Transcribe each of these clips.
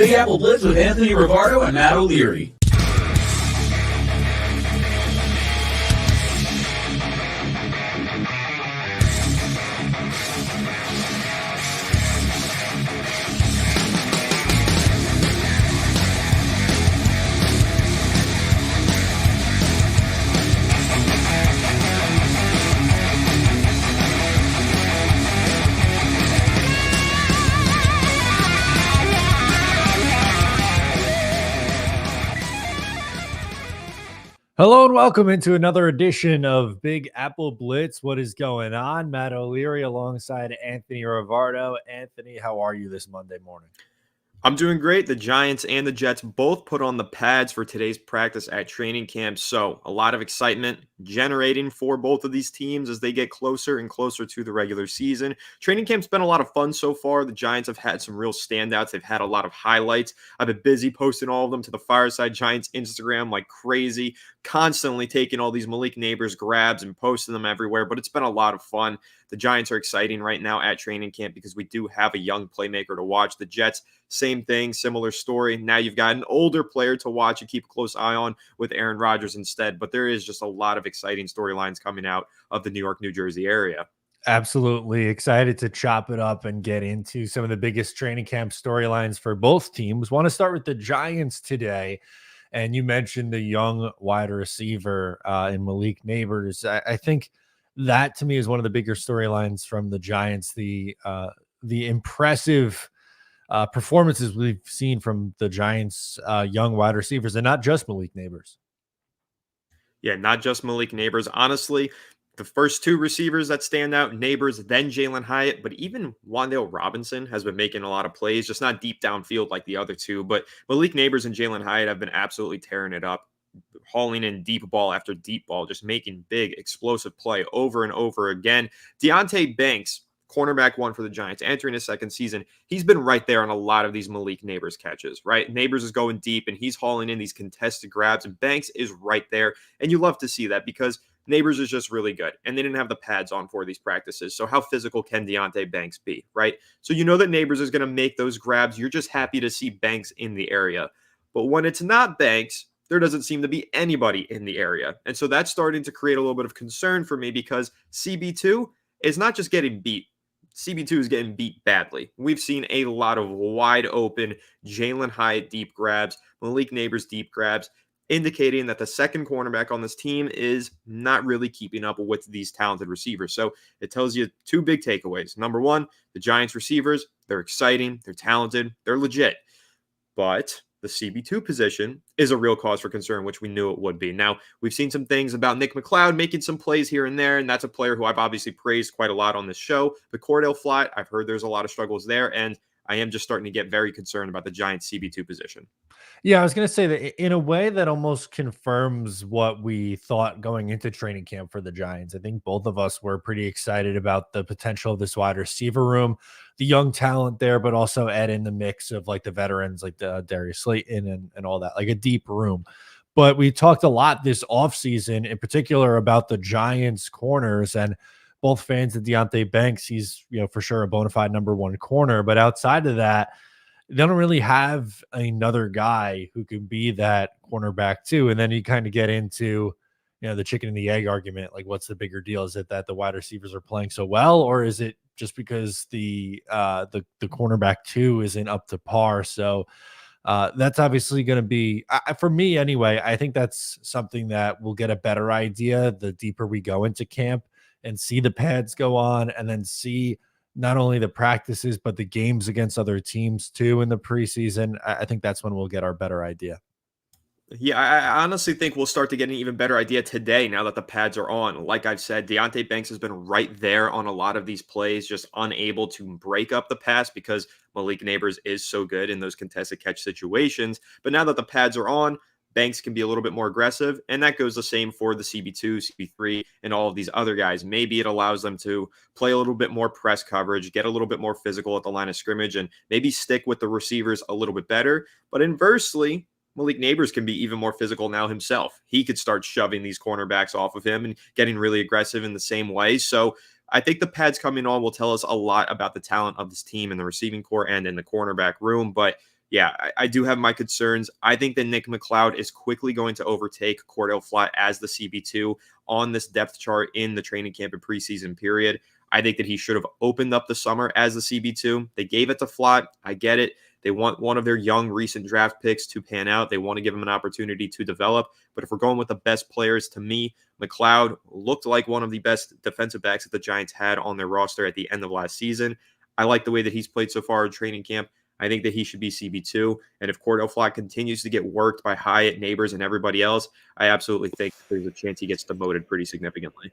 Big Apple Blitz with Anthony Rivardo and Matt O'Leary. Hello and welcome into another edition of Big Apple Blitz. What is going on? Matt O'Leary alongside Anthony Rivardo. Anthony, how are you this Monday morning? I'm doing great. The Giants and the Jets both put on the pads for today's practice at training camp. So a lot of excitement generating for both of these teams as they get closer and closer to the regular season. Training camp's been a lot of fun so far. The Giants have had some real standouts. They've had a lot of highlights. I've been busy posting all of them to the Fireside Giants Instagram like crazy, constantly taking all these Malik Nabers grabs and posting them everywhere. But it's been a lot of fun. The Giants are exciting right now at training camp because we do have a young playmaker to watch. The Jets, same thing, similar story. Now you've got an older player to watch and keep a close eye on with Aaron Rodgers instead. But there is just a lot of exciting storylines coming out of the New York, New Jersey area. Absolutely excited to chop it up and get into some of the biggest training camp storylines for both teams. Want to start with the Giants today. And you mentioned the young wide receiver in Malik Nabers. I think that to me is one of the bigger storylines from the Giants. The impressive performances we've seen from the Giants' young wide receivers, and not just Malik Nabers. Yeah, not just Malik Nabers. Honestly, the first two receivers that stand out, Nabers, then Jalen Hyatt, but even Wan'Dale Robinson has been making a lot of plays, just not deep downfield like the other two. But Malik Nabers and Jalen Hyatt have been absolutely tearing it up, hauling in deep ball after deep ball, just making big, explosive play over and over again. Deonte Banks, cornerback one for the Giants, entering his second season, he's been right there on a lot of these Malik Nabers catches, right? Nabers is going deep, and he's hauling in these contested grabs, and Banks is right there. And you love to see that because Nabers is just really good, and they didn't have the pads on for these practices. So how physical can Deonte Banks be, right? So you know that Nabers is going to make those grabs. You're just happy to see Banks in the area. But when it's not Banks, there doesn't seem to be anybody in the area. And so that's starting to create a little bit of concern for me because CB2 is not just getting beat. CB2 is getting beat badly. We've seen a lot of wide open Jalen Hyatt deep grabs, Malik Nabers deep grabs, indicating that the second cornerback on this team is not really keeping up with these talented receivers. So it tells you two big takeaways. Number one, the Giants receivers, they're exciting, they're talented, they're legit. But the CB2 position is a real cause for concern, which we knew it would be. Now, we've seen some things about Nick McLeod making some plays here and there, and that's a player who I've obviously praised quite a lot on this show. But Cordell Flott, I've heard there's a lot of struggles there, and I am just starting to get very concerned about the Giants CB2 position. Yeah, I was going to say that in a way that almost confirms what we thought going into training camp for the Giants. I think both of us were pretty excited about the potential of this wide receiver room, the young talent there, but also add in the mix of like the veterans like the Darius Slayton and all that, like a deep room. But we talked a lot this offseason in particular about the Giants corners, and both fans of Deonte Banks. He's, for sure a bona fide number one corner, but outside of that, they don't really have another guy who can be that cornerback too. And then you kind of get into, the chicken and the egg argument. Like, what's the bigger deal? Is it that the wide receivers are playing so well, or is it just because the cornerback too isn't up to par? So that's obviously going to be, for me anyway, I think that's something that we'll get a better idea the deeper we go into camp and see the pads go on, and then see not only the practices, but the games against other teams too in the preseason. I think that's when we'll get our better idea. Yeah, I honestly think we'll start to get an even better idea today now that the pads are on. Like I've said, Deonte Banks has been right there on a lot of these plays, just unable to break up the pass because Malik Nabers is so good in those contested catch situations. But now that the pads are on, Banks can be a little bit more aggressive, and that goes the same for the CB2, CB3, and all of these other guys. Maybe it allows them to play a little bit more press coverage, get a little bit more physical at the line of scrimmage, and maybe stick with the receivers a little bit better. But inversely, Malik Nabers can be even more physical now himself. He could start shoving these cornerbacks off of him and getting really aggressive in the same way. So I think the pads coming on will tell us a lot about the talent of this team in the receiving core and in the cornerback room. But yeah, I do have my concerns. I think that Nick McLeod is quickly going to overtake Cordell Flott as the CB2 on this depth chart in the training camp and preseason period. I think that he should have opened up the summer as the CB2. They gave it to Flott. I get it. They want one of their young recent draft picks to pan out. They want to give him an opportunity to develop. But if we're going with the best players, to me, McLeod looked like one of the best defensive backs that the Giants had on their roster at the end of last season. I like the way that he's played so far in training camp. I think that he should be CB2. And if Cordell Flott continues to get worked by Hyatt, Neighbors, and everybody else, I absolutely think there's a chance he gets demoted pretty significantly.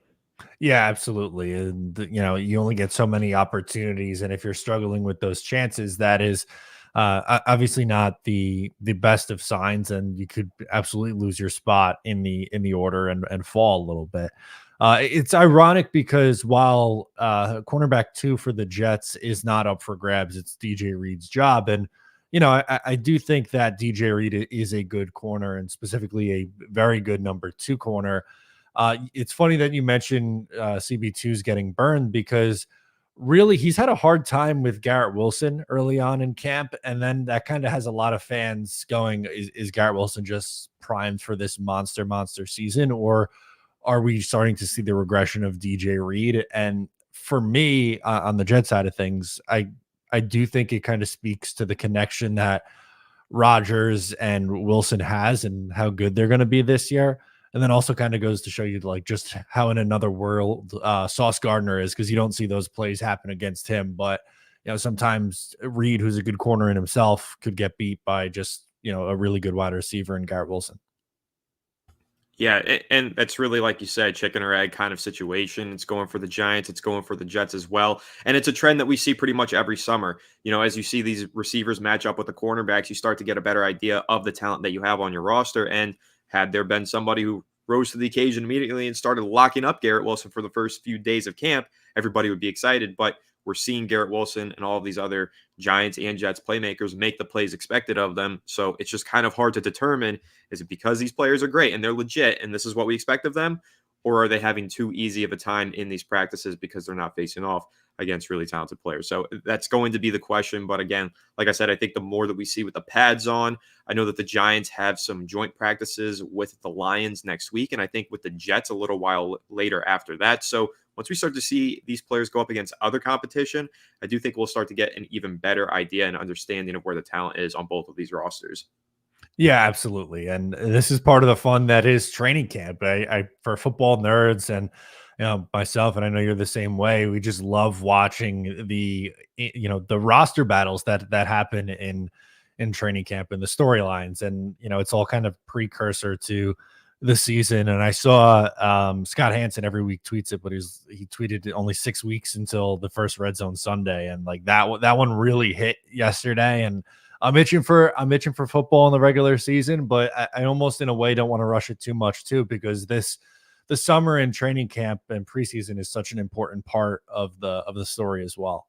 Yeah, absolutely. And you only get so many opportunities, and if you're struggling with those chances, that is obviously not the best of signs, and you could absolutely lose your spot in the order and fall a little bit. It's ironic because while cornerback 2 for the Jets is not up for grabs, it's DJ Reed's job. And, I do think that DJ Reed is a good corner, and specifically a very good number 2 corner. It's funny that you mentioned CB2's getting burned, because really he's had a hard time with Garrett Wilson early on in camp. And then that kind of has a lot of fans going, is Garrett Wilson just primed for this monster season? Or are we starting to see the regression of DJ Reed? And for me, on the Jet side of things, I do think it kind of speaks to the connection that Rodgers and Wilson has and how good they're going to be this year. And then also kind of goes to show you like just how in another world Sauce Gardner is, because you don't see those plays happen against him. But sometimes Reed, who's a good corner in himself, could get beat by just a really good wide receiver in Garrett Wilson. Yeah, and that's really, like you said, chicken or egg kind of situation. It's going for the Giants, it's going for the Jets as well. And it's a trend that we see pretty much every summer. As you see these receivers match up with the cornerbacks, you start to get a better idea of the talent that you have on your roster. And had there been somebody who rose to the occasion immediately and started locking up Garrett Wilson for the first few days of camp, everybody would be excited. But we're seeing Garrett Wilson and all of these other Giants and Jets playmakers make the plays expected of them. So it's just kind of hard to determine, is it because these players are great and they're legit and this is what we expect of them? Or are they having too easy of a time in these practices because they're not facing off against really talented players? So that's going to be the question. But again, like I said, I think the more that we see with the pads on, I know that the Giants have some joint practices with the Lions next week. And I think with the Jets a little while later after that. So once we start to see these players go up against other competition, I do think we'll start to get an even better idea and understanding of where the talent is on both of these rosters. Yeah, absolutely. And this is part of the fun that is training camp. I for football nerds and myself, and I know you're the same way, we just love watching the roster battles that happen in training camp and the storylines. And it's all kind of precursor to the season. And I saw Scott Hansen every week tweets it, but he tweeted only 6 weeks until the first Red Zone Sunday, and like that one really hit yesterday. And I'm itching for football in the regular season, but I almost in a way don't want to rush it too much too, because the summer and training camp and preseason is such an important part of the story as well.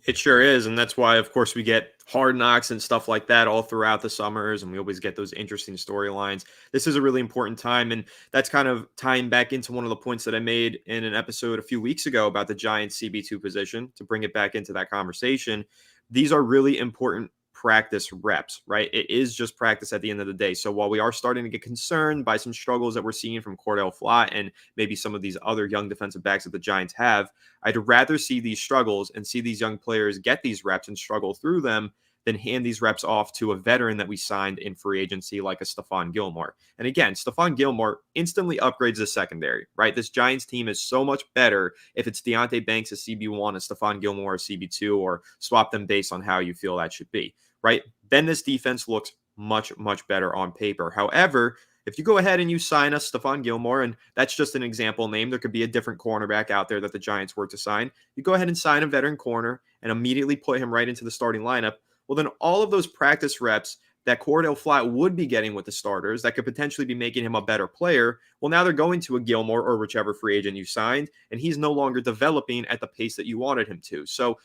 It sure is. And that's why, of course, we get Hard Knocks and stuff like that all throughout the summers. And we always get those interesting storylines. This is a really important time. And that's kind of tying back into one of the points that I made in an episode a few weeks ago about the Giants CB2 position, to bring it back into that conversation. These are really important practice reps, right? It is just practice at the end of the day. So while we are starting to get concerned by some struggles that we're seeing from Cordell Flott and maybe some of these other young defensive backs that the Giants have, I'd rather see these struggles and see these young players get these reps and struggle through them than hand these reps off to a veteran that we signed in free agency like a Stephon Gilmore. And again, Stephon Gilmore instantly upgrades the secondary, right? This Giants team is so much better if it's Deonte Banks as CB1 and Stephon Gilmore as CB2, or swap them based on how you feel that should be, right? Then this defense looks much, much better on paper. However, if you go ahead and you sign us Stephon Gilmore, and that's just an example name, there could be a different cornerback out there that the Giants were to sign. You go ahead and sign a veteran corner and immediately put him right into the starting lineup. Well, then all of those practice reps that Cordell Flott would be getting with the starters that could potentially be making him a better player, well, now they're going to a Gilmore or whichever free agent you signed, and he's no longer developing at the pace that you wanted him to. So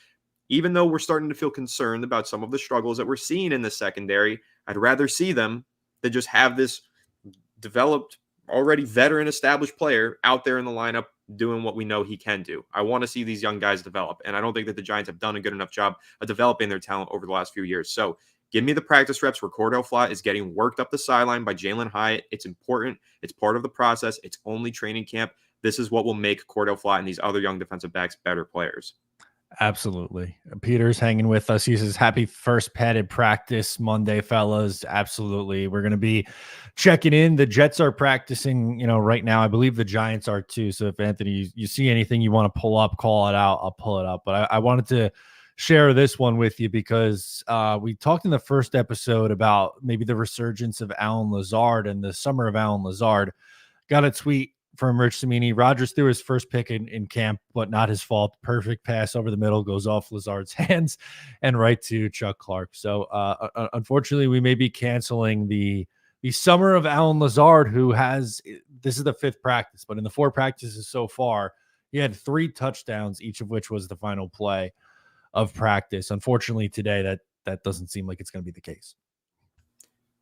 even though we're starting to feel concerned about some of the struggles that we're seeing in the secondary, I'd rather see them than just have this developed, already veteran established player out there in the lineup doing what we know he can do. I want to see these young guys develop. And I don't think that the Giants have done a good enough job of developing their talent over the last few years. So give me the practice reps where Cordell Flott is getting worked up the sideline by Jalen Hyatt. It's important. It's part of the process. It's only training camp. This is what will make Cordell Flott and these other young defensive backs better players. Absolutely. Peter's hanging with us. He says, happy first padded practice Monday, fellas. Absolutely. We're going to be checking in. The Jets are practicing, right now. I believe the Giants are too. So if Anthony, you see anything you want to pull up, call it out. I'll pull it up. But I wanted to share this one with you because we talked in the first episode about maybe the resurgence of Allen Lazard and the summer of Allen Lazard. Got a tweet from Rich Cimini. Rodgers threw his first pick in camp, but not his fault. Perfect pass over the middle, goes off Lazard's hands and right to Chuck Clark. So unfortunately, we may be canceling the summer of Allen Lazard, who has, this is the 5th practice, but in the 4 practices so far, he had 3 touchdowns, each of which was the final play of practice. Unfortunately, today that doesn't seem like it's going to be the case.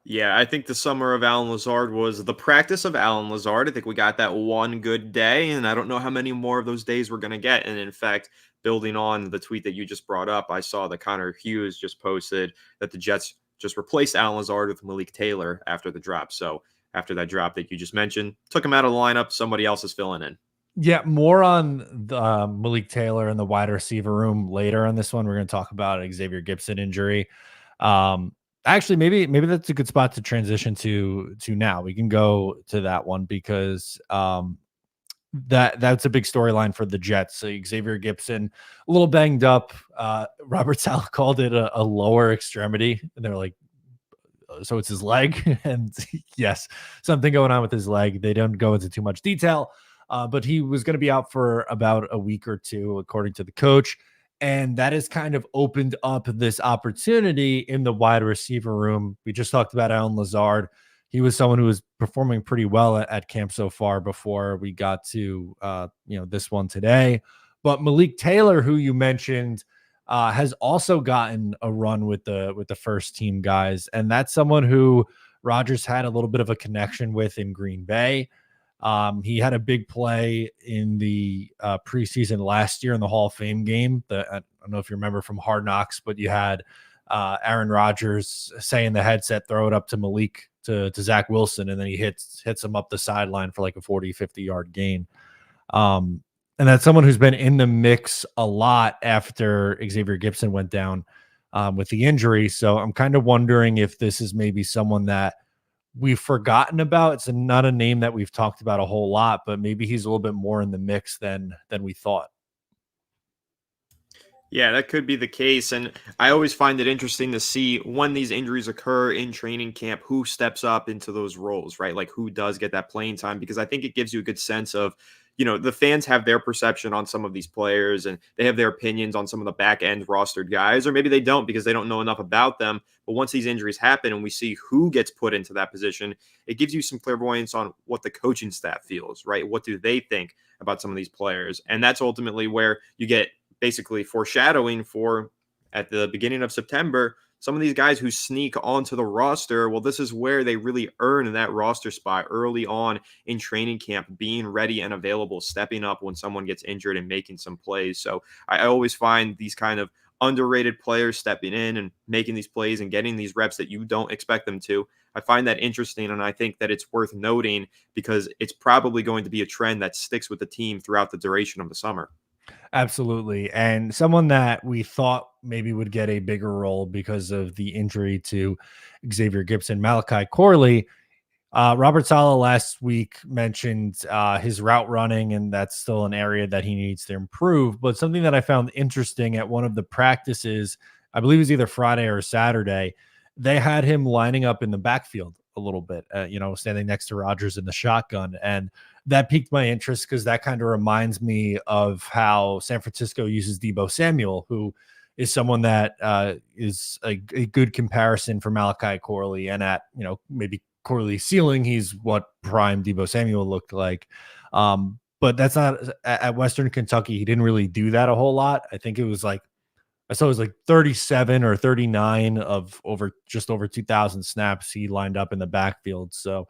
Yeah, I think the summer of Allen Lazard was the practice of Allen Lazard. I think we got that one good day, and I don't know how many more of those days we're going to get. And in fact, building on the tweet that you just brought up, I saw that Connor Hughes just posted that the Jets just replaced Allen Lazard with Malik Taylor after the drop. So after that drop that you just mentioned, took him out of the lineup. Somebody else is filling in. Yeah, more on the Malik Taylor and the wide receiver room later on this one. We're going to talk about Xavier Gipson injury. Actually, maybe that's a good spot to transition to now. We can go to that one because that's a big storyline for the Jets. So Xavier Gipson, a little banged up. Robert Saleh called it a lower extremity, and they're like, so it's his leg. And yes, something going on with his leg. They don't go into too much detail, but he was going to be out for about a week or 2, according to the coach. And that has kind of opened up this opportunity in the wide receiver room. We just talked about Allen Lazard. He was someone who was performing pretty well at camp so far before we got to, this one today. But Malik Taylor, who you mentioned, has also gotten a run with the first team guys. And that's someone who Rodgers had a little bit of a connection with in Green Bay. He had a big play in the preseason last year in the Hall of Fame game. I don't know if you remember from Hard Knocks, but you had Aaron Rodgers say in the headset, throw it up to Malik, to Zach Wilson, and then he hits him up the sideline for like a 40, 50-yard gain. And that's someone who's been in the mix a lot after Xavier Gipson went down with the injury. So I'm kind of wondering if this is maybe someone that we've forgotten about. It's not a name that we've talked about a whole lot, but maybe he's a little bit more in the mix than we thought. Yeah, that could be the case. And I always find it interesting to see when these injuries occur in training camp, who steps up into those roles, right? Like who does get that playing time, because I think it gives you a good sense of, the fans have their perception on some of these players and they have their opinions on some of the back end rostered guys, or maybe they don't because they don't know enough about them. But once these injuries happen and we see who gets put into that position, it gives you some clairvoyance on what the coaching staff feels, right? What do they think about some of these players? And that's ultimately where you get basically foreshadowing for at the beginning of September. Some of these guys who sneak onto the roster, well, this is where they really earn that roster spot early on in training camp, being ready and available, stepping up when someone gets injured and making some plays. So I always find these kind of underrated players stepping in and making these plays and getting these reps that you don't expect them to. I find that interesting, and I think that it's worth noting because it's probably going to be a trend that sticks with the team throughout the duration of the summer. Absolutely. And someone that we thought maybe would get a bigger role because of the injury to Xavier Gipson, Malachi Corley. Robert Saleh last week mentioned his route running, and that's still an area that he needs to improve. But something that I found interesting at one of the practices, I believe it was either Friday or Saturday, they had him lining up in the backfield a little bit, standing next to Rodgers in the shotgun. And that piqued my interest because that kind of reminds me of how San Francisco uses Deebo Samuel, who is someone that is a good comparison for Malachi Corley. And at, maybe Corley's ceiling, he's what prime Deebo Samuel looked like. But that's not at Western Kentucky. He didn't really do that a whole lot. I think it was like, I saw it was like 37 or 39 of just over 2,000 snaps he lined up in the backfield. So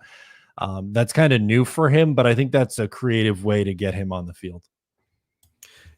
That's kind of new for him, but I think that's a creative way to get him on the field.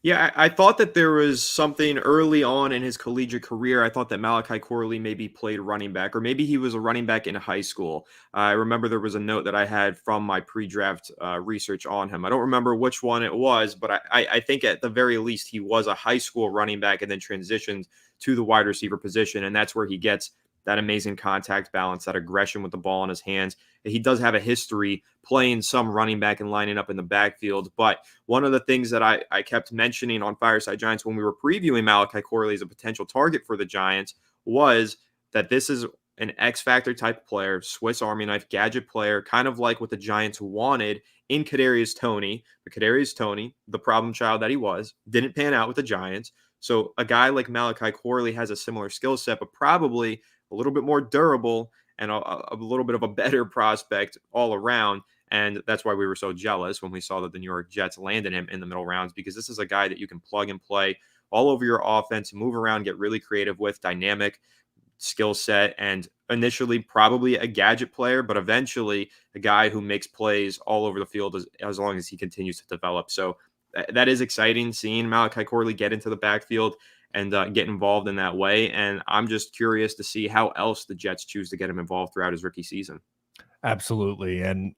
Yeah, I thought that there was something early on in his collegiate career. I thought that Malachi Corley maybe played running back, or maybe he was a running back in high school. I remember there was a note that I had from my pre-draft research on him. I don't remember which one it was, but I think at the very least he was a high school running back and then transitioned to the wide receiver position, and that's where he gets that amazing contact balance, that aggression with the ball in his hands. He does have a history playing some running back and lining up in the backfield, but one of the things that I kept mentioning on Fireside Giants when we were previewing Malachi Corley as a potential target for the Giants was that this is an X Factor type of player, Swiss Army knife, gadget player, kind of like what the Giants wanted in Kadarius Toney. But Kadarius Toney, the problem child that he was, didn't pan out with the Giants. So a guy like Malachi Corley has a similar skill set, but probably a little bit more durable and a little bit of a better prospect all around. And that's why we were so jealous when we saw that the New York Jets landed him in the middle rounds, because this is a guy that you can plug and play all over your offense, move around, get really creative with, dynamic skill set, and initially probably a gadget player, but eventually a guy who makes plays all over the field as long as he continues to develop. So that is exciting, seeing Malachi Corley get into the backfield and get involved in that way. And I'm just curious to see how else the Jets choose to get him involved throughout his rookie season. Absolutely. And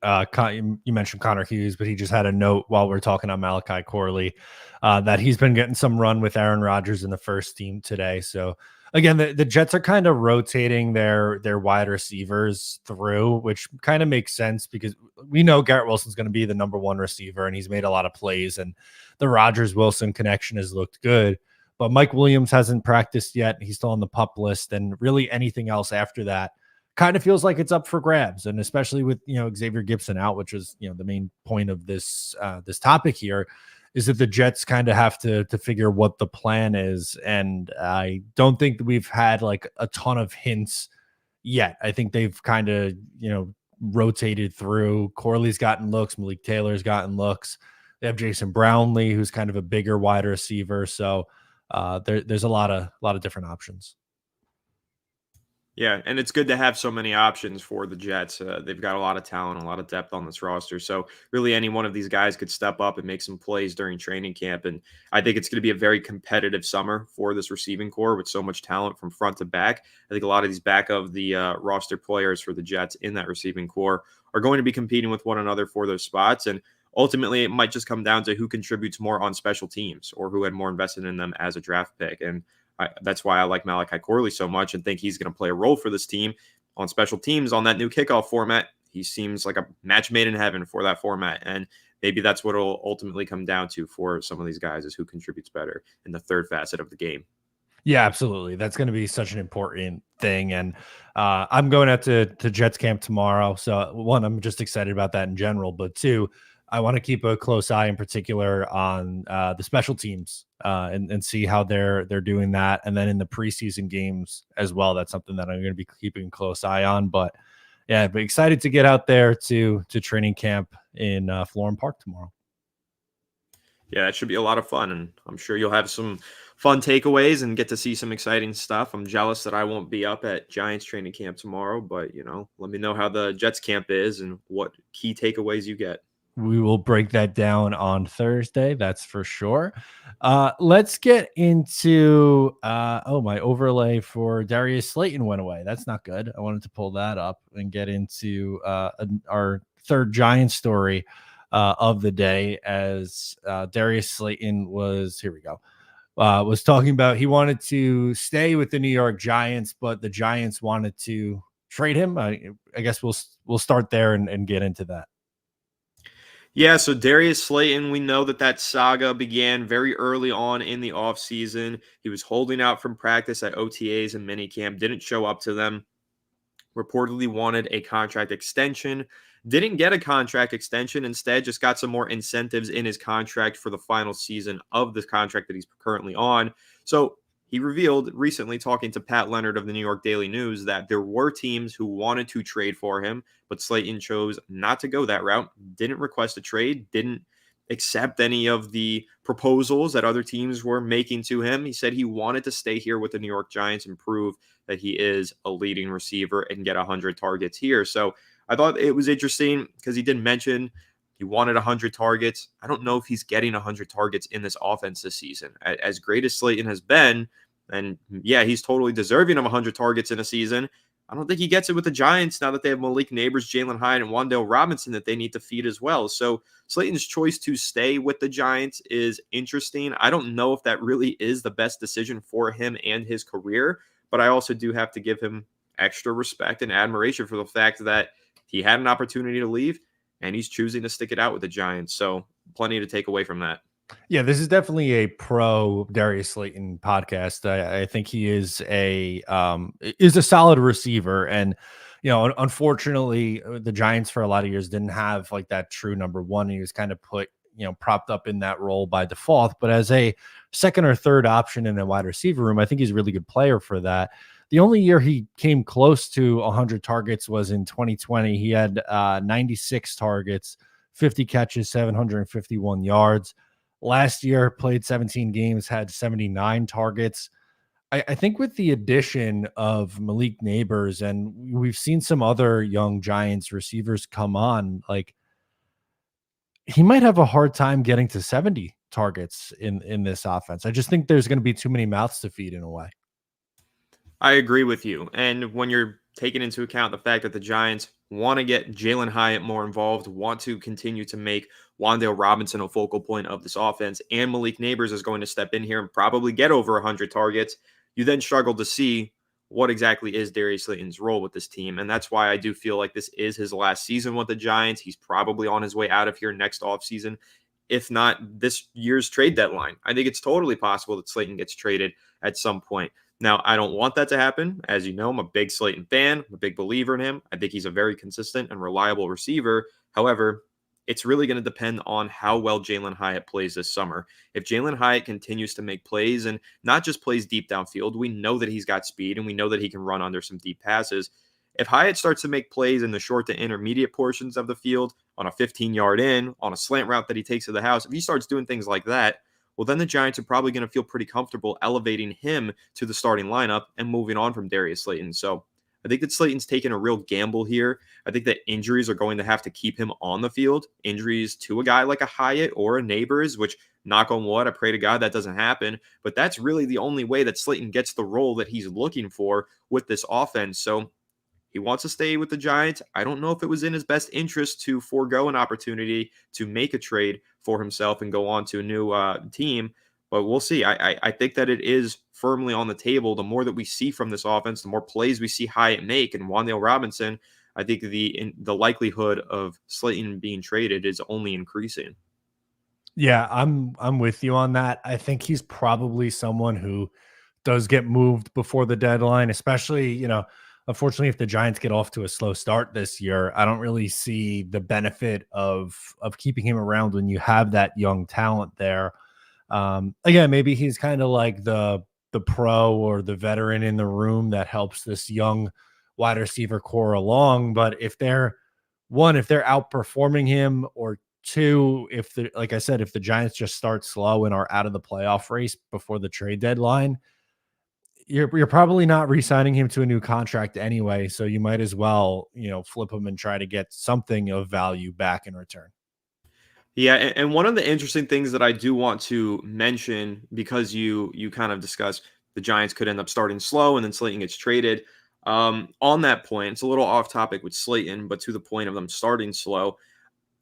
you mentioned Connor Hughes, but he just had a note while we're talking on Malachi Corley that he's been getting some run with Aaron Rodgers in the first team today. So again, the Jets are kind of rotating their wide receivers through, which kind of makes sense because we know Garrett Wilson's going to be the number one receiver and he's made a lot of plays, and the Rodgers Wilson connection has looked good. But Mike Williams hasn't practiced yet. He's still on the PUP list, and really anything else after that kind of feels like it's up for grabs. And especially with, Xavier Gipson out, which is, the main point of this topic here, is that the Jets kind of have to figure what the plan is. And I don't think that we've had like a ton of hints yet. I think they've kind of, rotated through. Corley's gotten looks. Malik Taylor's gotten looks. They have Jason Brownlee, who's kind of a bigger, wide receiver. So there's a lot of different options. Yeah, and it's good to have so many options for the Jets. They've got a lot of talent, a lot of depth on this roster. So really any one of these guys could step up and make some plays during training camp. And I think it's going to be a very competitive summer for this receiving core with so much talent from front to back. I think a lot of these back of the roster players for the Jets in that receiving core are going to be competing with one another for those spots. And ultimately, it might just come down to who contributes more on special teams or who had more invested in them as a draft pick. And that's why I like Malachi Corley so much and think he's going to play a role for this team on special teams on that new kickoff format. He seems like a match made in heaven for that format. And maybe that's what it'll ultimately come down to for some of these guys, is who contributes better in the third facet of the game. Yeah, absolutely. That's going to be such an important thing. And I'm going out to Jets camp tomorrow. So one, I'm just excited about that in general. But two, I want to keep a close eye in particular on the special teams and see how they're doing that. And then in the preseason games as well, that's something that I'm going to be keeping a close eye on. But yeah, but excited to get out there to training camp in Florham Park tomorrow. Yeah, that should be a lot of fun. And I'm sure you'll have some fun takeaways and get to see some exciting stuff. I'm jealous that I won't be up at Giants training camp tomorrow, but let me know how the Jets camp is and what key takeaways you get. We will break that down on Thursday. That's for sure. Let's get into, my overlay for Darius Slayton went away. That's not good. I wanted to pull that up and get into our third Giant story of the day, as Darius Slayton was talking about he wanted to stay with the New York Giants, but the Giants wanted to trade him. I guess we'll start there and get into that. Yeah, so Darius Slayton, we know that saga began very early on in the offseason. He was holding out from practice at OTAs and minicamp, didn't show up to them, reportedly wanted a contract extension, didn't get a contract extension, instead just got some more incentives in his contract for the final season of the contract that he's currently on. So he revealed recently, talking to Pat Leonard of the New York Daily News, that there were teams who wanted to trade for him, but Slayton chose not to go that route, didn't request a trade, didn't accept any of the proposals that other teams were making to him. He said he wanted to stay here with the New York Giants and prove that he is a leading receiver and get 100 targets here. So I thought it was interesting because he did mention he wanted 100 targets. I don't know if he's getting 100 targets in this offense this season. As great as Slayton has been, and yeah, he's totally deserving of 100 targets in a season. I don't think he gets it with the Giants now that they have Malik Neighbors, Jalen Hyatt, and Wan'Dale Robinson that they need to feed as well. So Slayton's choice to stay with the Giants is interesting. I don't know if that really is the best decision for him and his career, but I also do have to give him extra respect and admiration for the fact that he had an opportunity to leave and he's choosing to stick it out with the Giants. So plenty to take away from that. Yeah, this is definitely a pro Darius Slayton podcast. I think he is a solid receiver, and unfortunately, the Giants for a lot of years didn't have like that true number one. He was kind of put propped up in that role by default. But as a second or third option in a wide receiver room, I think he's a really good player for that. The only year he came close to 100 targets was in 2020. He had 96 targets, 50 catches, 751 yards. Last year, played 17 games, had 79 targets. I think with the addition of Malik Neighbors, and we've seen some other young Giants receivers come on, like he might have a hard time getting to 70 targets in this offense. I just think there's going to be too many mouths to feed in a way. I agree with you. And when you're taking into account the fact that the Giants want to get Jalen Hyatt more involved, want to continue to make Wan'Dale Robinson a focal point of this offense, and Malik Neighbors is going to step in here and probably get over 100 targets, you then struggle to see what exactly is Darius Slayton's role with this team. And that's why I do feel like this is his last season with the Giants. He's probably on his way out of here next offseason, if not this year's trade deadline. I think it's totally possible that Slayton gets traded at some point. Now, I don't want that to happen. As you know, I'm a big Slayton fan. I'm a big believer in him. I think he's a very consistent and reliable receiver. However, it's really going to depend on how well Jalen Hyatt plays this summer. If Jalen Hyatt continues to make plays and not just plays deep downfield, we know that he's got speed and we know that he can run under some deep passes. If Hyatt starts to make plays in the short to intermediate portions of the field, on a 15-yard in, on a slant route that he takes to the house, if he starts doing things like that, well, then the Giants are probably going to feel pretty comfortable elevating him to the starting lineup and moving on from Darius Slayton. So I think that Slayton's taking a real gamble here. I think that injuries are going to have to keep him on the field. Injuries to a guy like a Hyatt or a Neighbors, which, knock on wood, I pray to God that doesn't happen. But that's really the only way that Slayton gets the role that he's looking for with this offense. So he wants to stay with the Giants. I don't know if it was in his best interest to forego an opportunity to make a trade for himself and go on to a new team, but we'll see. I think that it is firmly on the table. The more that we see from this offense, the more plays we see Hyatt make and Wan'Dale Robinson, I think the likelihood of Slayton being traded is only increasing. Yeah, I'm with you on that. I think he's probably someone who does get moved before the deadline, especially, unfortunately, if the Giants get off to a slow start this year, I don't really see the benefit of keeping him around when you have that young talent there. Again, maybe he's kind of like the pro or the veteran in the room that helps this young wide receiver core along. But if they're outperforming him, or two, like I said, if the Giants just start slow and are out of the playoff race before the trade deadline, you're probably not re-signing him to a new contract anyway. So you might as well, flip him and try to get something of value back in return. Yeah, and one of the interesting things that I do want to mention, because you kind of discussed the Giants could end up starting slow and then Slayton gets traded. On that point, it's a little off topic with Slayton, but to the point of them starting slow.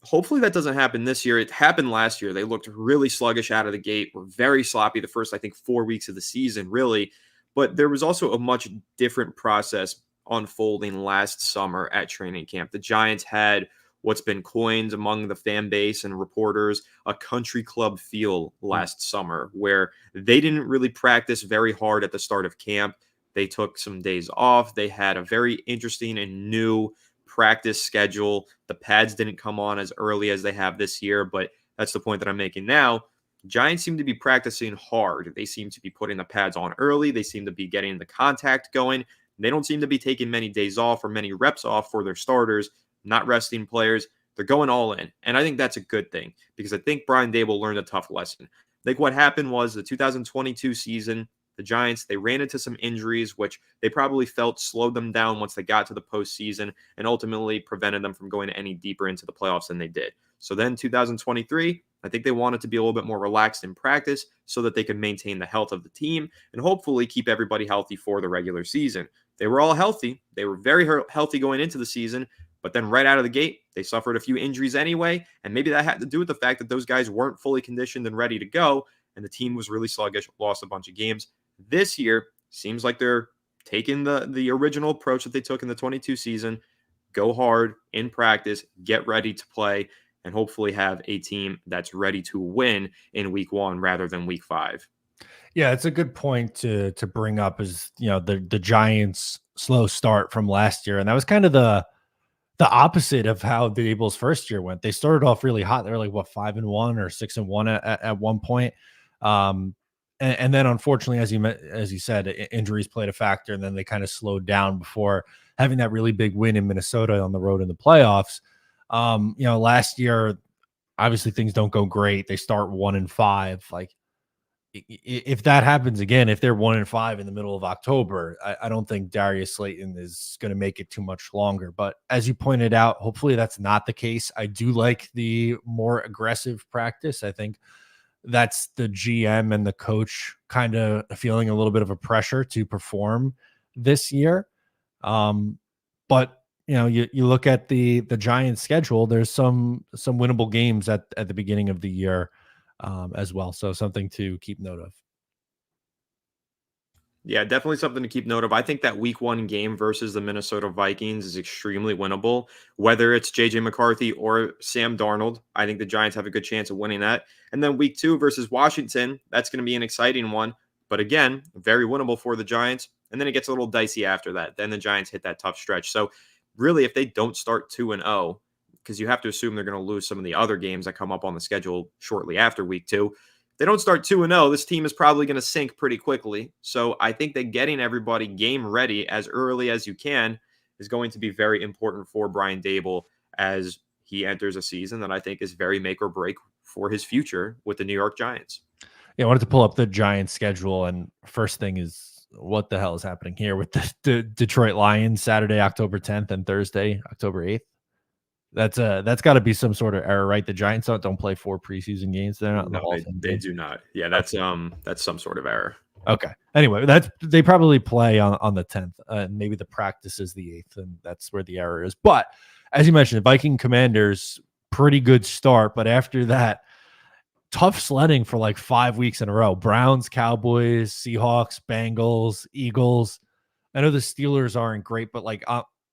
Hopefully that doesn't happen this year. It happened last year. They looked really sluggish out of the gate, were very sloppy the first, I think, 4 weeks of the season, really. But there was also a much different process unfolding last summer at training camp. The Giants had what's been coined among the fan base and reporters a country club feel last summer, where they didn't really practice very hard at the start of camp. They took some days off. They had a very interesting and new practice schedule. The pads didn't come on as early as they have this year, but that's the point that I'm making now. Giants seem to be practicing hard. They seem to be putting the pads on early. They seem to be getting the contact going. They don't seem to be taking many days off or many reps off for their starters, not resting players. They're going all in. And I think that's a good thing, because I think Brian Daboll learned a tough lesson. I think what happened was the 2022 season, the Giants, they ran into some injuries, which they probably felt slowed them down once they got to the postseason and ultimately prevented them from going any deeper into the playoffs than they did. So then 2023, I think they wanted to be a little bit more relaxed in practice so that they could maintain the health of the team and hopefully keep everybody healthy for the regular season. They were all healthy. They were very healthy going into the season, but then right out of the gate, they suffered a few injuries anyway. And maybe that had to do with the fact that those guys weren't fully conditioned and ready to go. And the team was really sluggish, lost a bunch of games. This year, seems like they're taking the original approach that they took in the 22 season. Go hard in practice, get ready to play, and hopefully have a team that's ready to win in week 1 rather than week 5. Yeah, it's a good point to bring up is, the Giants' slow start from last year. And that was kind of the opposite of how the Eagles' first year went. They started off really hot. They were like, 5-1 or 6-1 at one point. And then unfortunately, as you said, injuries played a factor, and then they kind of slowed down before having that really big win in Minnesota on the road in the playoffs. Last year, obviously things don't go great. They start 1-5. Like, if that happens again, if they're 1-5 in the middle of October, I don't think Darius Slayton is going to make it too much longer. But as you pointed out, hopefully that's not the case. I do like the more aggressive practice. I think that's the GM and the coach kind of feeling a little bit of a pressure to perform this year. But you look at the Giants schedule, there's some winnable games at the beginning of the year as well. So something to keep note of. Yeah, definitely something to keep note of. I think that week 1 game versus the Minnesota Vikings is extremely winnable, whether it's JJ McCarthy or Sam Darnold. I think the Giants have a good chance of winning that. And then week 2 versus Washington, that's going to be an exciting one. But again, very winnable for the Giants. And then it gets a little dicey after that. Then the Giants hit that tough stretch. So really, if they don't start 2-0, because you have to assume they're going to lose some of the other games that come up on the schedule shortly after week 2. They don't start 2-0, this team is probably going to sink pretty quickly. So I think that getting everybody game ready as early as you can is going to be very important for Brian Daboll as he enters a season that I think is very make or break for his future with the New York Giants. Yeah, I wanted to pull up the Giants schedule, and first thing is, what the hell is happening here with the Detroit Lions Saturday, October 10th and Thursday, October 8th? That's got to be some sort of error, right? The Giants don't play 4 preseason games. They're not. No, they do not. Yeah, that's some sort of error. Okay. Anyway, they probably play on the 10th. Maybe the practice is the 8th, and that's where the error is. But as you mentioned, Viking Commanders, pretty good start, but after that, tough sledding for like 5 weeks in a row. Browns, Cowboys, Seahawks, Bengals, Eagles. I know the Steelers aren't great, but like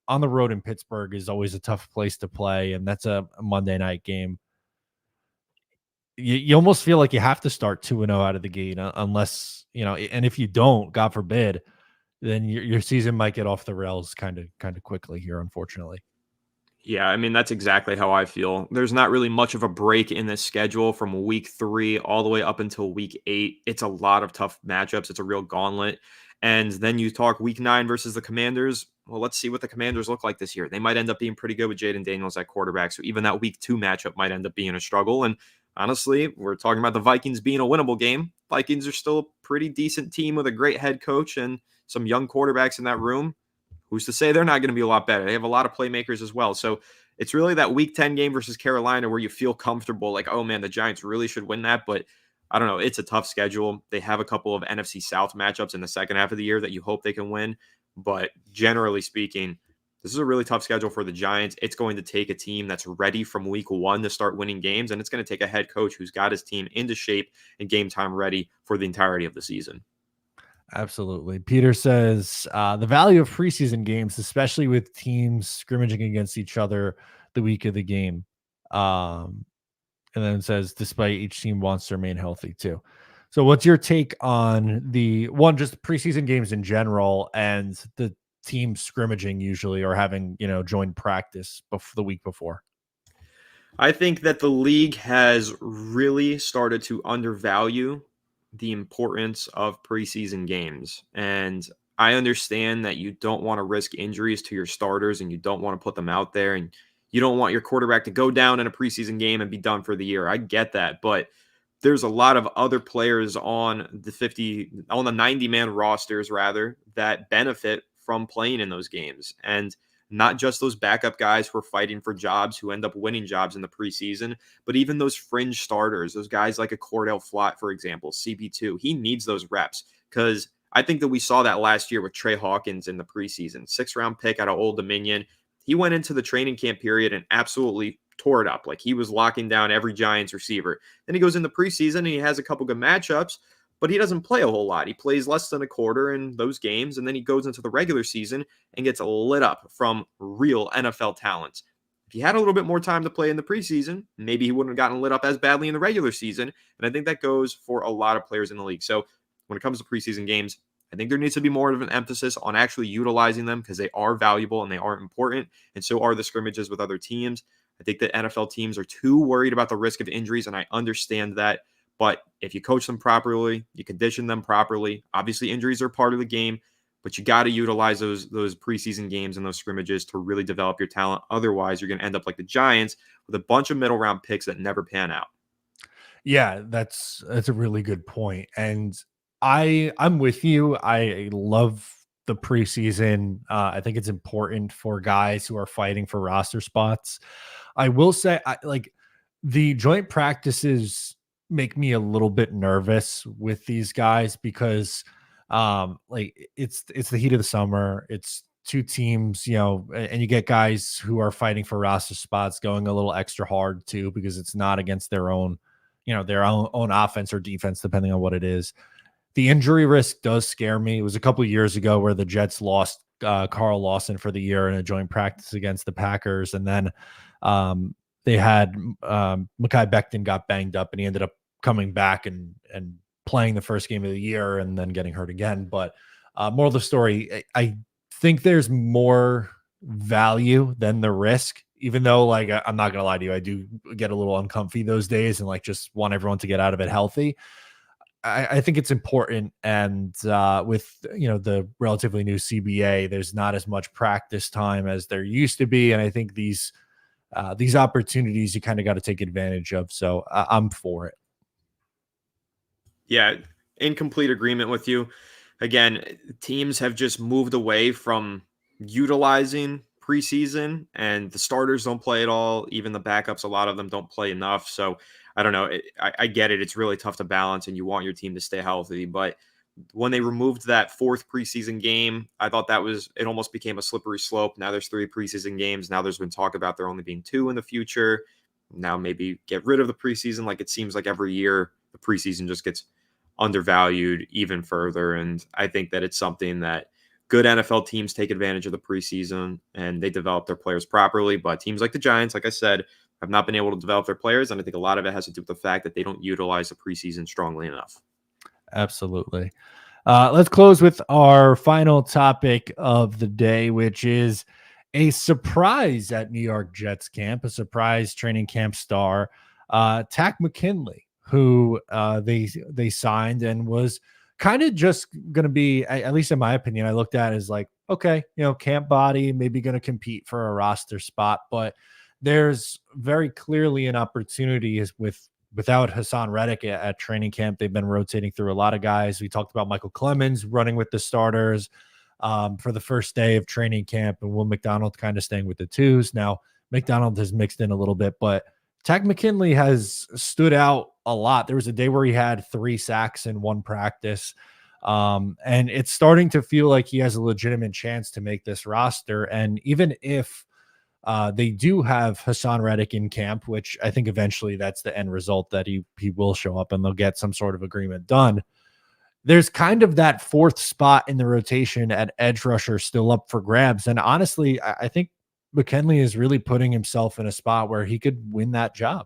on the road in Pittsburgh is always a tough place to play, and that's a Monday night game. You almost feel like you have to start 2-0 out of the gate, unless, and if you don't, God forbid, then your season might get off the rails kind of quickly here, unfortunately. Yeah, I mean, that's exactly how I feel. There's not really much of a break in this schedule from week 3 all the way up until week 8. It's a lot of tough matchups. It's a real gauntlet. And then you talk week 9 versus the Commanders. Well, let's see what the Commanders look like this year. They might end up being pretty good with Jaden Daniels at quarterback. So even that week 2 matchup might end up being a struggle. And honestly, we're talking about the Vikings being a winnable game. Vikings are still a pretty decent team with a great head coach and some young quarterbacks in that room. Who's to say they're not going to be a lot better? They have a lot of playmakers as well. So it's really that week 10 game versus Carolina where you feel comfortable like, oh man, the Giants really should win that. But I don't know. It's a tough schedule. They have a couple of NFC South matchups in the second half of the year that you hope they can win. But generally speaking, this is a really tough schedule for the Giants. It's going to take a team that's ready from week 1 to start winning games. And it's going to take a head coach who's got his team into shape and game time ready for the entirety of the season. Absolutely. Peter says the value of preseason games, especially with teams scrimmaging against each other the week of the game. And then it says, despite each team wants to remain healthy too. So what's your take on just preseason games in general and the team scrimmaging usually, or having, joined practice the week before? I think that the league has really started to undervalue the importance of preseason games. And I understand that you don't want to risk injuries to your starters and you don't want to put them out there and you don't want your quarterback to go down in a preseason game and be done for the year. I get that. But there's a lot of other players on the 90-man rosters rather, that benefit from playing in those games. And not just those backup guys who are fighting for jobs, who end up winning jobs in the preseason, but even those fringe starters, those guys like a Cordell Flott, for example, CB2. He needs those reps, because I think that we saw that last year with Trey Hawkins in the preseason. 6th-round pick out of Old Dominion. He went into the training camp period and absolutely tore it up. Like, he was locking down every Giants receiver. Then he goes in the preseason and he has a couple good matchups, but he doesn't play a whole lot. He plays less than a quarter in those games, and then he goes into the regular season and gets lit up from real NFL talents. If he had a little bit more time to play in the preseason, maybe he wouldn't have gotten lit up as badly in the regular season. And I think that goes for a lot of players in the league. So when it comes to preseason games, I think there needs to be more of an emphasis on actually utilizing them, because they are valuable and they are important, and so are the scrimmages with other teams. I think that NFL teams are too worried about the risk of injuries, and I understand that. But if you coach them properly, you condition them properly. Obviously, injuries are part of the game, but you got to utilize those preseason games and those scrimmages to really develop your talent. Otherwise, you're going to end up like the Giants with a bunch of middle round picks that never pan out. Yeah, that's a really good point. And I'm with you. I love the preseason. I think it's important for guys who are fighting for roster spots. I will say, like, the joint practices make me a little bit nervous with these guys, because like, it's the heat of the summer. It's two teams, and you get guys who are fighting for roster spots going a little extra hard too, because it's not against their own, their own offense or defense, depending on what it is. The injury risk does scare me. It was a couple of years ago where the Jets lost Carl Lawson for the year in a joint practice against the Packers. And then they had Mekhi Becton got banged up, and he ended up coming back and playing the first game of the year and then getting hurt again. But moral of the story, I think there's more value than the risk, even though, like, I'm not going to lie to you, I do get a little uncomfy those days and, like, just want everyone to get out of it healthy. I think it's important. And with, the relatively new CBA, there's not as much practice time as there used to be. And I think these opportunities you kind of got to take advantage of. So I'm for it. Yeah, in complete agreement with you. Again, teams have just moved away from utilizing preseason, and the starters don't play at all. Even the backups, a lot of them don't play enough. So I don't know. I get it. It's really tough to balance, and you want your team to stay healthy. But when they removed that 4th preseason game, I thought it almost became a slippery slope. Now there's 3 preseason games. Now there's been talk about there only being 2 in the future. Now maybe get rid of the preseason. Like, it seems like every year the preseason just gets undervalued even further. And I think that it's something that good NFL teams take advantage of the preseason and they develop their players properly. But teams like the Giants, like I said, have not been able to develop their players. And I think a lot of it has to do with the fact that they don't utilize the preseason strongly enough. Absolutely. Let's close with our final topic of the day, which is a surprise at New York Jets camp, a surprise training camp star, Takk McKinley, who they signed and was kind of just going to be, at least in my opinion, I looked at it as like, okay, camp body, maybe going to compete for a roster spot, but there's very clearly an opportunity without Hassan Reddick at training camp. They've been rotating through a lot of guys. We talked about Michael Clemens running with the starters for the first day of training camp, and Will McDonald kind of staying with the twos. Now, McDonald has mixed in a little bit, but Takk McKinley has stood out a lot. There was a day where he had 3 sacks in one practice. And it's starting to feel like he has a legitimate chance to make this roster. And even if they do have Hassan Reddick in camp, which I think eventually that's the end result, that he will show up and they'll get some sort of agreement done. There's kind of that 4th spot in the rotation at edge rusher still up for grabs. And honestly, I think McKinley is really putting himself in a spot where he could win that job.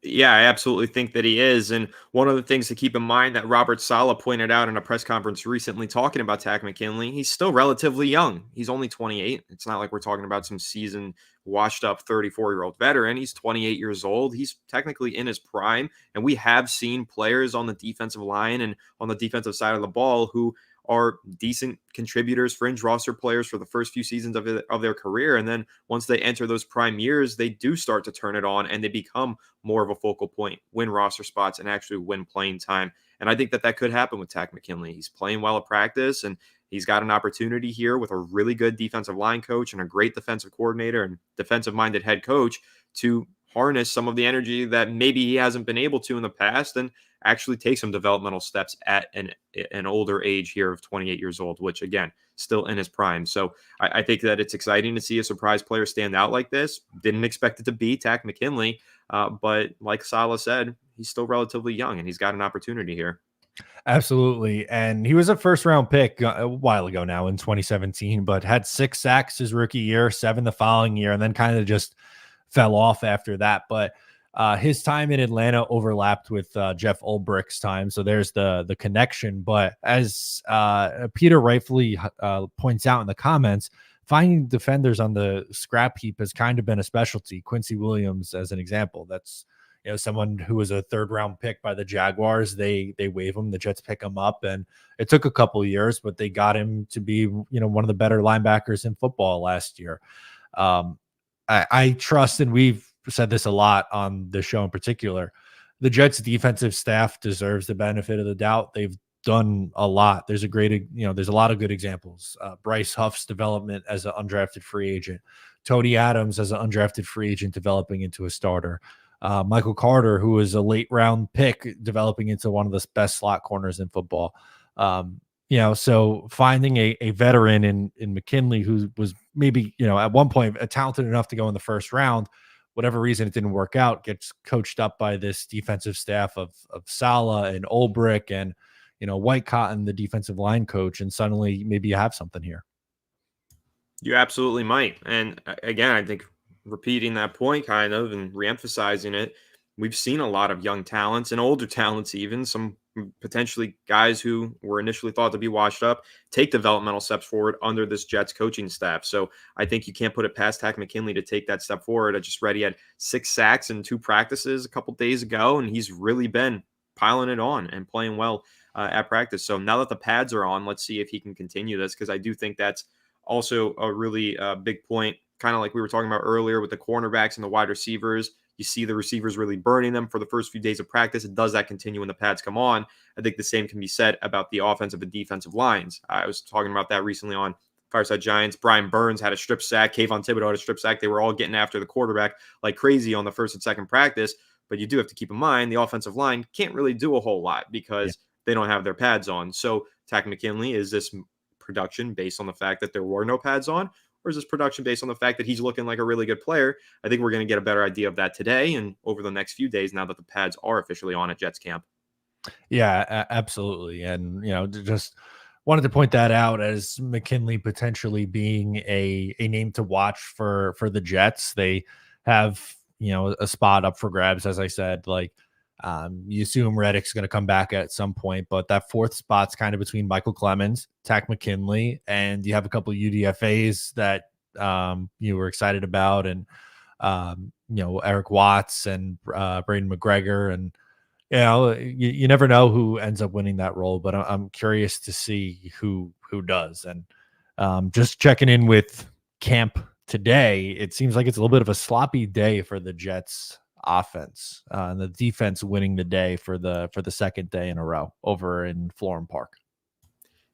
Yeah, I absolutely think that he is. And one of the things to keep in mind that Robert Saleh pointed out in a press conference recently talking about Takk McKinley, he's still relatively young. He's only 28. It's not like we're talking about some seasoned, washed up 34-year-old veteran. He's 28 years old. He's technically in his prime. And we have seen players on the defensive line and on the defensive side of the ball who are decent contributors, fringe roster players for the first few seasons of their career. And then once they enter those prime years, they do start to turn it on and they become more of a focal point, win roster spots, and actually win playing time. And I think that could happen with Takk McKinley. He's playing well at practice, and he's got an opportunity here with a really good defensive line coach and a great defensive coordinator and defensive-minded head coach to harness some of the energy that maybe he hasn't been able to in the past and actually take some developmental steps at an older age here of 28 years old, which again, still in his prime. So I think that it's exciting to see a surprise player stand out like this. Didn't expect it to be Takk McKinley, but like Saleh said, he's still relatively young and he's got an opportunity here. Absolutely. And he was a first round pick a while ago now in 2017, but had 6 sacks his rookie year, 7 the following year, and then kind of just fell off after that. But his time in Atlanta overlapped with Jeff Ulbricht's time. So there's the connection. But as Peter rightfully points out in the comments, finding defenders on the scrap heap has kind of been a specialty. Quincy Williams, as an example, that's someone who was a 3rd round pick by the Jaguars. They waive him, the Jets pick him up, and it took a couple of years, but they got him to be one of the better linebackers in football last year. I trust, and we've said this a lot on this show in particular, the Jets defensive staff deserves the benefit of the doubt. They've done a lot. There's a lot of good examples. Bryce Huff's development as an undrafted free agent, Tony Adams as an undrafted free agent developing into a starter, Michael Carter, who was a late round pick, developing into one of the best slot corners in football. So finding a veteran in McKinley, who was maybe, at one point talented enough to go in the first round, whatever reason it didn't work out, gets coached up by this defensive staff of Saleh and Ulbrich and, White Cotton, the defensive line coach, and suddenly maybe you have something here. You absolutely might. And again, I think repeating that point kind of and reemphasizing it, we've seen a lot of young talents and older talents, even some potentially guys who were initially thought to be washed up, take developmental steps forward under this Jets coaching staff. So I think you can't put it past Takk McKinley to take that step forward. I just read he had 6 sacks in 2 practices a couple days ago, and he's really been piling it on and playing well at practice. So now that the pads are on, let's see if he can continue this, because I do think that's also a really big point, kind of like we were talking about earlier with the cornerbacks and the wide receivers. You see the receivers really burning them for the first few days of practice. Does that continue when the pads come on? I think the same can be said about the offensive and defensive lines. I was talking about that recently on Fireside Giants. Brian Burns had a strip sack. Kayvon Thibodeau had a strip sack. They were all getting after the quarterback like crazy on the first and second practice. But you do have to keep in mind the offensive line can't really do a whole lot because they don't have their pads on. So Takk McKinley, is this production based on the fact that there were no pads on? Or is this production based on the fact that he's looking like a really good player? I think we're going to get a better idea of that today and over the next few days now that the pads are officially on at Jets camp. Yeah, absolutely. And, just wanted to point that out as McKinley potentially being a name to watch for the Jets. They have, a spot up for grabs, as I said. You assume Reddick's going to come back at some point, but that 4th spot's kind of between Michael Clemens, Takk McKinley, and you have a couple of UDFAs that you were excited about, and Eric Watts and Braden McGregor, and you never know who ends up winning that role, but I'm curious to see who does. And just checking in with camp today, it seems like it's a little bit of a sloppy day for the Jets offense, and the defense winning the day for the 2nd day in a row over in Florham Park.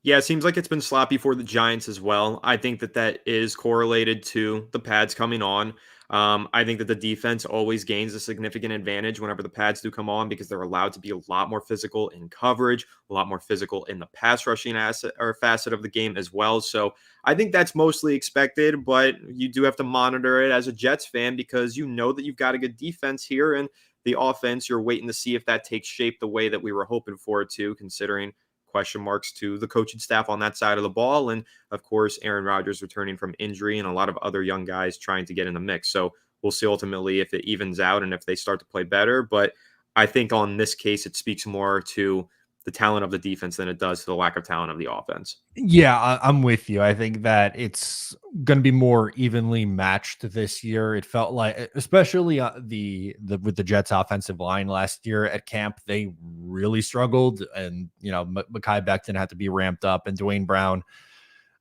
Yeah, it seems like it's been sloppy for the Giants as well. I think that is correlated to the pads coming on. I think that the defense always gains a significant advantage whenever the pads do come on, because they're allowed to be a lot more physical in coverage, a lot more physical in the pass rushing facet of the game as well. So I think that's mostly expected, but you do have to monitor it as a Jets fan, because you know that you've got a good defense here, and the offense, you're waiting to see if that takes shape the way that we were hoping for it to, considering question marks to the coaching staff on that side of the ball. And of course, Aaron Rodgers returning from injury and a lot of other young guys trying to get in the mix. So we'll see ultimately if it evens out and if they start to play better. But I think on this case, it speaks more to the talent of the defense than it does to the lack of talent of the offense. Yeah, I'm with you. I think that it's going to be more evenly matched this year. It felt like, especially the with the Jets offensive line last year at camp, they really struggled, and Mekhi Becton had to be ramped up, and Dwayne Brown,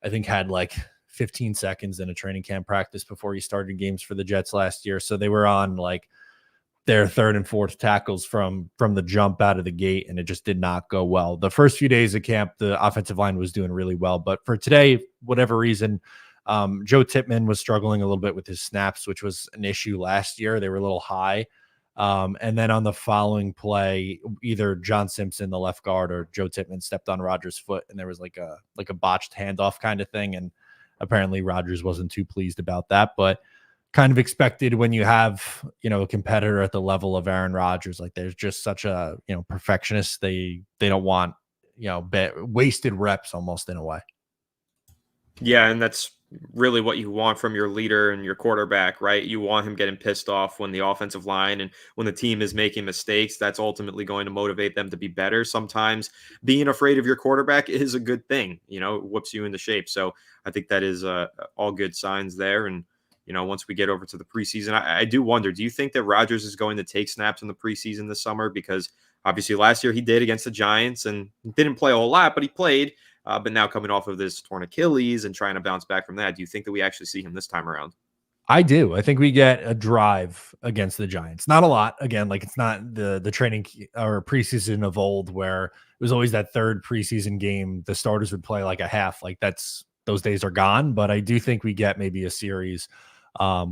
I think, had like 15 seconds in a training camp practice before he started games for the Jets last year. So they were on like their third and fourth tackles from the jump out of the gate, and it just did not go well. The first few days of camp, the offensive line was doing really well, but for today, whatever reason, Joe Tippmann was struggling a little bit with his snaps, which was an issue last year. They were a little high. And then on the following play, either John Simpson, the left guard, or Joe Tippmann stepped on Rodgers' foot, and there was like a botched handoff kind of thing. And apparently Rodgers wasn't too pleased about that, but kind of expected when you have, a competitor at the level of Aaron Rodgers. Like, there's just such a, perfectionist. They don't want, wasted reps almost in a way. Yeah, and that's really what you want from your leader and your quarterback, right? You want him getting pissed off when the offensive line and when the team is making mistakes. That's ultimately going to motivate them to be better. Sometimes being afraid of your quarterback is a good thing, it whoops you into shape. So I think that is all good signs there. And once we get over to the preseason, I do wonder, do you think that Rodgers is going to take snaps in the preseason this summer? Because obviously last year he did against the Giants and didn't play a whole lot, but he played. But now coming off of this torn Achilles and trying to bounce back from that, do you think that we actually see him this time around? I do. I think we get a drive against the Giants. Not a lot. Again, like, it's not the training or preseason of old where it was always that third preseason game the starters would play like a half. Like, those days are gone. But I do think we get maybe a series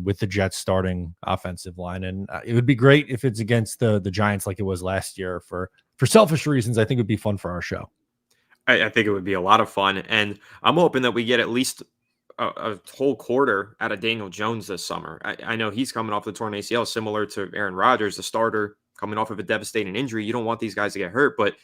with the Jets starting offensive line, and it would be great if it's against the Giants like it was last year. For selfish reasons, I think it would be fun for our show. I think it would be a lot of fun, and I'm hoping that we get at least a whole quarter out of Daniel Jones this summer. I know he's coming off the torn ACL, similar to Aaron Rodgers, the starter coming off of a devastating injury. You don't want these guys to get hurt, but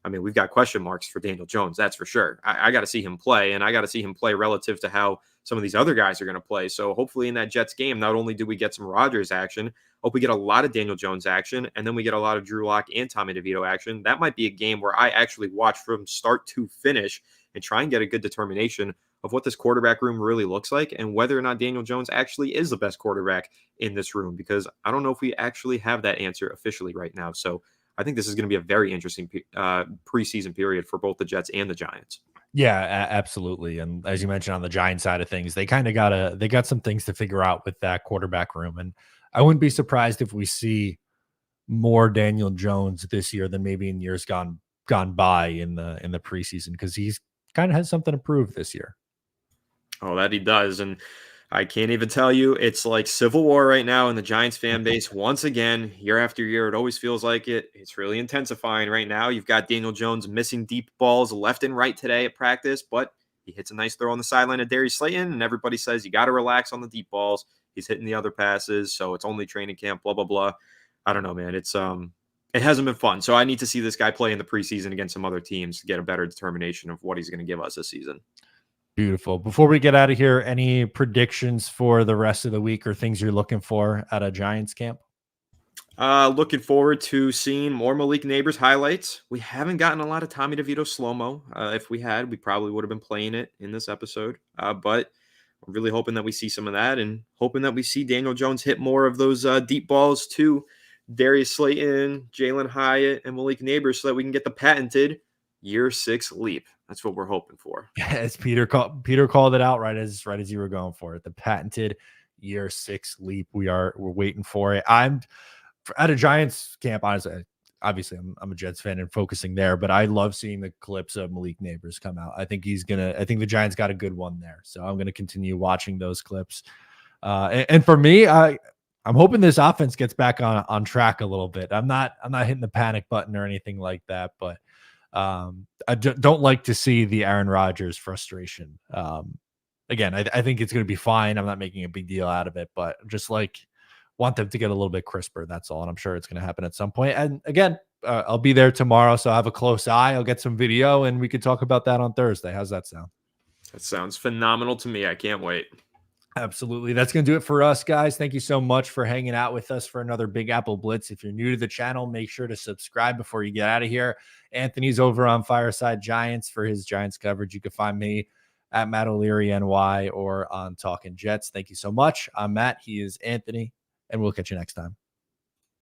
I mean, we've got question marks for Daniel Jones, that's for sure. I got to see him play, and I got to see him play relative to how some of these other guys are going to play. So hopefully in that Jets game, not only do we get some Rodgers action, hope we get a lot of Daniel Jones action, and then we get a lot of Drew Lock and Tommy DeVito action. That might be a game where I actually watch from start to finish and try and get a good determination of what this quarterback room really looks like and whether or not Daniel Jones actually is the best quarterback in this room, because I don't know if we actually have that answer officially right now. So I think this is going to be a very interesting preseason period for both the Jets and the Giants. Yeah, absolutely. And as you mentioned, on the Giants side of things, they kind of got some things to figure out with that quarterback room. And I wouldn't be surprised if we see more Daniel Jones this year than maybe in years gone by in the preseason, because he's kind of has something to prove this year. Oh, that he does. And I can't even tell you, it's like civil war right now in the Giants fan base. Once again, year after year, it always feels like it. It's really intensifying right now. You've got Daniel Jones missing deep balls left and right today at practice, but he hits a nice throw on the sideline of Darius Slayton, and everybody says you got to relax on the deep balls. He's hitting the other passes, so it's only training camp, blah, blah, blah. I don't know, man. It hasn't been fun. So I need to see this guy play in the preseason against some other teams to get a better determination of what he's going to give us this season. Beautiful. Before we get out of here, any predictions for the rest of the week or things you're looking for at a Giants camp? Looking forward to seeing more Malik Neighbors highlights. We haven't gotten a lot of Tommy DeVito slow-mo. If we had, we probably would have been playing it in this episode. But I'm really hoping that we see some of that, and hoping that we see Daniel Jones hit more of those deep balls to Darius Slayton, Jalen Hyatt, and Malik Neighbors, so that we can get the patented year 6 leap. That's what we're hoping for. As Peter called it out right as you were going for it. The patented year 6 leap. We're waiting for it. I'm at a Giants camp, honestly. Obviously, I'm a Jets fan and focusing there, but I love seeing the clips of Malik Neighbors come out. I think the Giants got a good one there, so I'm gonna continue watching those clips. And for me, I'm hoping this offense gets back on track a little bit. I'm not hitting the panic button or anything like that, but I don't like to see the Aaron Rodgers frustration. Again, I think it's going to be fine. I'm not making a big deal out of it, but just want them to get a little bit crisper. That's all. And I'm sure it's going to happen at some point. And again, I'll be there tomorrow, so I have a close eye. I'll get some video and we could talk about that on Thursday. How's that sound? That sounds phenomenal to me. I can't wait. Absolutely. That's going to do it for us, guys. Thank you so much for hanging out with us for another Big Apple Blitz. If you're new to the channel, make sure to subscribe before you get out of here. Anthony's over on Fireside Giants for his Giants coverage. You can find me at Matt O'Leary NY or on Talking Jets. Thank you so much. I'm Matt. He is Anthony, and we'll catch you next time.